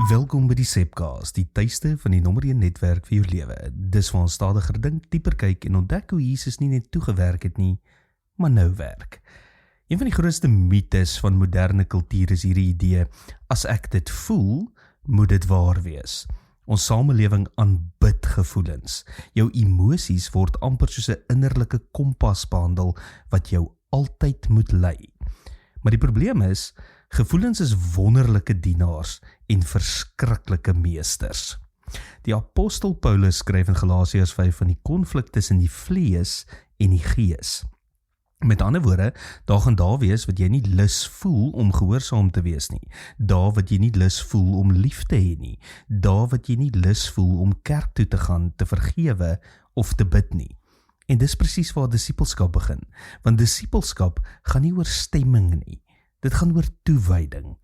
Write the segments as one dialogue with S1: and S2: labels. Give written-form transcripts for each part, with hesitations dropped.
S1: Welkom by die Sepcast, die tuiste van die nommer 1 netwerk vir jou lewe. Dis waar ons stadiger dink, dieper kyk en ontdek hoe Jesus nie net toegewerk het nie, maar nou werk. Een van die grootste mytes van moderne kultuur is hierdie idee, as ek dit voel, moet dit waar wees. Ons samelewing aanbid gevoelens. Jou emosies word amper soos 'n innerlike kompas behandel wat jou altyd moet lei. Maar die probleem is, gevoelens is wonderlike dienaars en verskriklike meesters. Die apostel Paulus skryf in Galasiërs 5 van die konflik tussen die vlees en die gees. Met ander woorde, daar gaan daar wees wat jy nie lus voel om gehoorsaam te wees nie. Daar wat jy nie lus voel om lief te hê nie. Daar wat jy nie lus voel om kerk toe te gaan, te vergewe of te bid nie. En dis presies waar disippelskap begin. Want disippelskap gaan nie oor stemming nie. Dit gaan oor toewyding.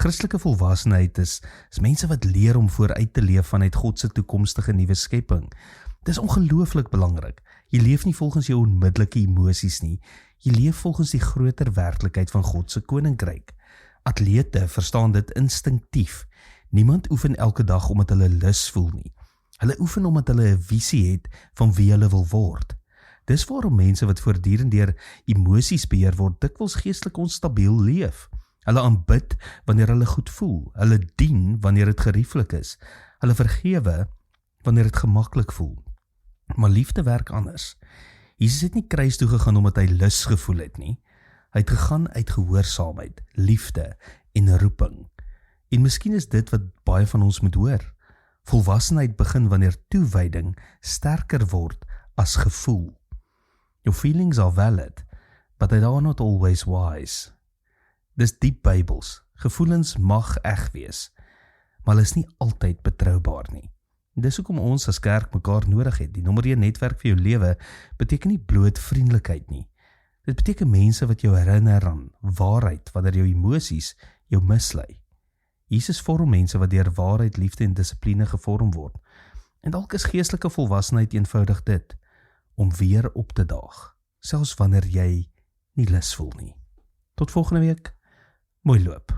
S1: Christelike volwassenheid is mense wat leer om vooruit te leef vanuit God se toekomstige nuwe skepping. Dis ongelooflik belangrik. Jy leef nie volgens jou onmiddellike emosies nie. Jy leef volgens die groter werklikheid van God se koninkryk. Atlete verstaan dit instinktief. Niemand oefen elke dag omdat hulle lus voel nie. Hulle oefen omdat hulle 'n visie het van wie hulle wil word. Dis waarom mense wat voortdurend deur emosies beheer word, dikwels geestelik onstabiel leef. Hulle aanbid wanneer hulle goed voel. Hulle dien wanneer dit gerieflik is. Hulle vergewe wanneer dit gemaklik voel. Maar liefde werk anders. Jesus het nie kruis toe gegaan omdat hy lus gevoel het nie. Hy het gegaan uit gehoorsaamheid, liefde en roeping. En miskien is dit wat baie van ons moet hoor. Volwassenheid begin wanneer toewyding sterker word as gevoel. Your feelings are valid, but they are not always wise. Dis diep Bybels. Gevoelens mag eg wees, maar hulle is nie altyd betroubaar nie. Dis hoekom ons as kerk mekaar nodig het. Die nommer 1 netwerk vir jou lewe beteken nie bloot vriendelikheid nie. Dit beteken mense wat jou herinner aan waarheid wanneer jou emosies jou mislei. Jesus vorm mense wat deur waarheid, liefde en dissipline gevorm word. En dalk is geestelike volwassenheid eenvoudig dit, om weer op te daag, selfs wanneer jy nie lus voel nie. Tot volgende week, mooi loop.